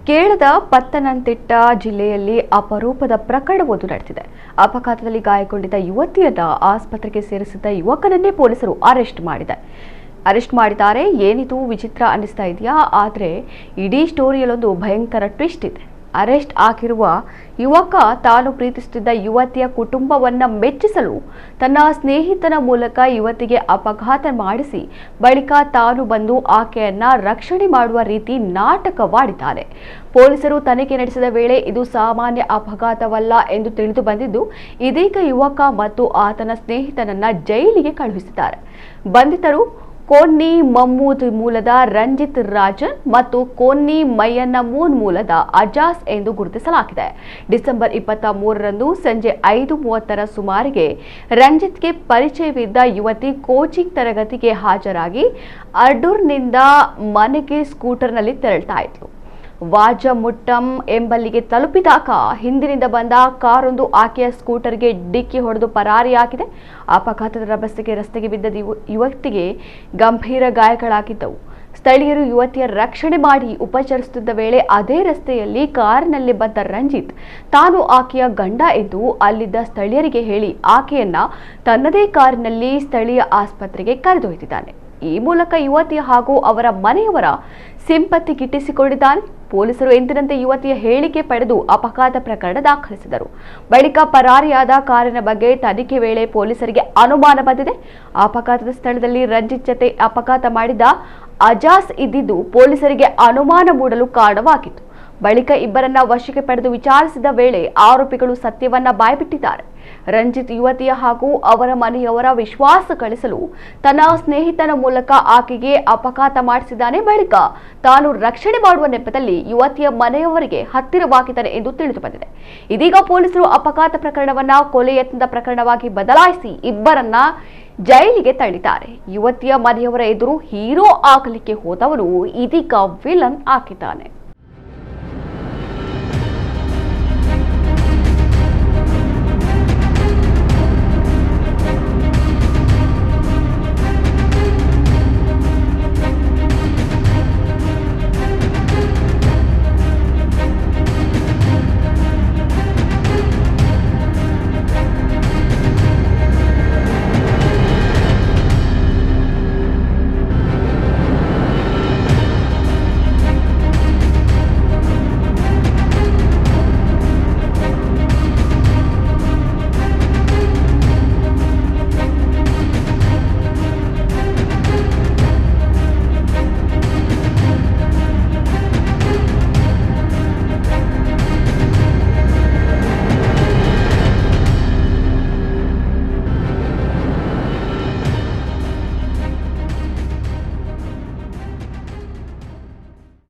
ಕೇರಳದ ಪತ್ತನಂತಿಟ್ಟ ಜಿಲ್ಲೆಯಲ್ಲಿ ಅಪರೂಪದ ಪ್ರಕರಣವೊಂದು ನಡೆದಿದೆ. ಅಪಘಾತದಲ್ಲಿ ಗಾಯಗೊಂಡಿದ್ದ ಯುವತಿಯನ್ನ ಆಸ್ಪತ್ರೆಗೆ ಸೇರಿಸಿದ್ದ ಯುವಕನನ್ನೇ ಪೊಲೀಸರು ಅರೆಸ್ಟ್ ಮಾಡಿದ್ದಾರೆ. ಏನಿದು ವಿಚಿತ್ರ ಅನ್ನಿಸ್ತಾ ಇದೆಯಾ? ಆದರೆ ಇಡೀ ಸ್ಟೋರಿಯಲ್ಲೊಂದು ಭಯಂಕರ ಟ್ವಿಸ್ಟ್ ಇದೆ. ಅರೆಸ್ಟ್ ಆಗಿರುವ ಯುವಕ ತಾನು ಪ್ರೀತಿಸುತ್ತಿದ್ದ ಯುವತಿಯ ಕುಟುಂಬವನ್ನ ಮೆಚ್ಚಿಸಲು ತನ್ನ ಸ್ನೇಹಿತನ ಮೂಲಕ ಯುವತಿಗೆ ಅಪಘಾತ ಮಾಡಿಸಿ ಬಳಿಕ ತಾನು ಬಂದು ಆಕೆಯನ್ನ ರಕ್ಷಣೆ ಮಾಡುವ ರೀತಿ ನಾಟಕವಾಡಿದ್ದಾನೆ. ಪೊಲೀಸರು ತನಿಖೆ ನಡೆಸಿದ ವೇಳೆ ಇದು ಸಾಮಾನ್ಯ ಅಪಘಾತವಲ್ಲ ಎಂದು ತಿಳಿದು ಬಂದಿದ್ದು, ಇದೀಗ ಯುವಕ ಮತ್ತು ಆತನ ಸ್ನೇಹಿತನನ್ನ ಜೈಲಿಗೆ ಕಳುಹಿಸಿದ್ದಾರೆ. ಬಂಧಿತರು ಕೋನ್ನಿ ಮಮ್ಮೂದ್ ಮೂಲದ ರಂಜಿತ್ ರಾಜನ್ ಮತ್ತು ಕೋನ್ನಿ ಮಯ್ಯನಮೂನ್ ಮೂಲದ ಅಜಾಸ್ ಎಂದು ಗುರುತಿಸಲಾಗಿದೆ. ಡಿಸೆಂಬರ್ 23ರಂದು ಸಂಜೆ 5:30 ಸುಮಾರಿಗೆ ರಂಜಿತ್ಗೆ ಪರಿಚಯವಿದ್ದ ಯುವತಿ ಕೋಚಿಂಗ್ ತರಗತಿಗೆ ಹಾಜರಾಗಿ ಅಡೂರ್ನಿಂದ ಮನೆಗೆ ಸ್ಕೂಟರ್ನಲ್ಲಿ ತೆರಳ್ತಾ ಇದ್ಲು. ವಾಜಮುಟ್ಟಂ ಎಂಬಲ್ಲಿಗೆ ತಲುಪಿದಾಗ ಹಿಂದಿನಿಂದ ಬಂದ ಕಾರೊಂದು ಆಕೆಯ ಸ್ಕೂಟರ್ಗೆ ಡಿಕ್ಕಿ ಹೊಡೆದು ಪರಾರಿಯಾಗಿದೆ. ಅಪಘಾತದ ರಭಸಕ್ಕೆ ರಸ್ತೆಗೆ ಬಿದ್ದ ಯುವತಿಗೆ ಗಂಭೀರ ಗಾಯಗಳಾಗಿದ್ದವು. ಸ್ಥಳೀಯರು ಯುವತಿಯ ರಕ್ಷಣೆ ಮಾಡಿ ಉಪಚರಿಸುತ್ತಿದ್ದ ವೇಳೆ ಅದೇ ರಸ್ತೆಯಲ್ಲಿ ಕಾರಿನಲ್ಲಿ ಬಂದ ರಂಜಿತ್ ತಾನು ಆಕೆಯ ಗಂಡ ಎಂದು ಅಲ್ಲಿದ್ದ ಸ್ಥಳೀಯರಿಗೆ ಹೇಳಿ ಆಕೆಯನ್ನ ತನ್ನದೇ ಕಾರಿನಲ್ಲಿ ಸ್ಥಳೀಯ ಆಸ್ಪತ್ರೆಗೆ ಕರೆದೊಯ್ದಿದ್ದಾನೆ. ಈ ಮೂಲಕ ಯುವತಿ ಹಾಗೂ ಅವರ ಮನೆಯವರ ಸಿಂಪತಿ ಗಿಟ್ಟಿಸಿಕೊಂಡಿದ್ದಾನೆ. ಪೊಲೀಸರು ಎಂದಿನಂತೆ ಯುವತಿಯ ಹೇಳಿಕೆ ಪಡೆದು ಅಪಘಾತ ಪ್ರಕರಣ ದಾಖಲಿಸಿದರು. ಬಳಿಕ ಪರಾರಿಯಾದ ಕಾರಿನ ಬಗ್ಗೆ ತನಿಖೆ ವೇಳೆ ಪೊಲೀಸರಿಗೆ ಅನುಮಾನ ಬಂದಿದೆ. ಅಪಘಾತದ ಸ್ಥಳದಲ್ಲಿ ರಂಜಿತ್ ಜತೆ ಅಪಘಾತ ಮಾಡಿದ ಅಜಾಸ್ ಇದ್ದಿದ್ದು ಪೊಲೀಸರಿಗೆ ಅನುಮಾನ ಮೂಡಲು ಕಾರಣವಾಗಿತ್ತು. ಬಳಿಕ ಇಬ್ಬರನ್ನ ವಶಕ್ಕೆ ಪಡೆದು ವಿಚಾರಿಸಿದ ವೇಳೆ ಆರೋಪಿಗಳು ಸತ್ಯವನ್ನ ಬಾಯ್ಬಿಟ್ಟಿದ್ದಾರೆ. ರಂಜಿತ್ ಯುವತಿಯ ಹಾಗೂ ಅವರ ಮನೆಯವರ ವಿಶ್ವಾಸ ಗಳಿಸಲು ತನ್ನ ಸ್ನೇಹಿತನ ಮೂಲಕ ಆಕೆಗೆ ಅಪಘಾತ ಮಾಡಿಸಿದ್ದಾನೆ. ಬಳಿಕ ತಾನು ರಕ್ಷಣೆ ಮಾಡುವ ನೆಪದಲ್ಲಿ ಯುವತಿಯ ಮನೆಯವರಿಗೆ ಹತ್ತಿರವಾಗಿದ್ದಾನೆ ಎಂದು ತಿಳಿದು ಬಂದಿದೆ. ಇದೀಗ ಪೊಲೀಸರು ಅಪಘಾತ ಪ್ರಕರಣವನ್ನ ಕೊಲೆ ಯತ್ನದ ಪ್ರಕರಣವಾಗಿ ಬದಲಾಯಿಸಿ ಇಬ್ಬರನ್ನ ಜೈಲಿಗೆ ತಳ್ಳಿದ್ದಾರೆ. ಯುವತಿಯ ಮನೆಯವರ ಎದುರು ಹೀರೋ ಆಗಲಿಕ್ಕೆ ಹೋದವನು ಇದೀಗ ವಿಲನ್ ಆಗಿದ್ದಾನೆ.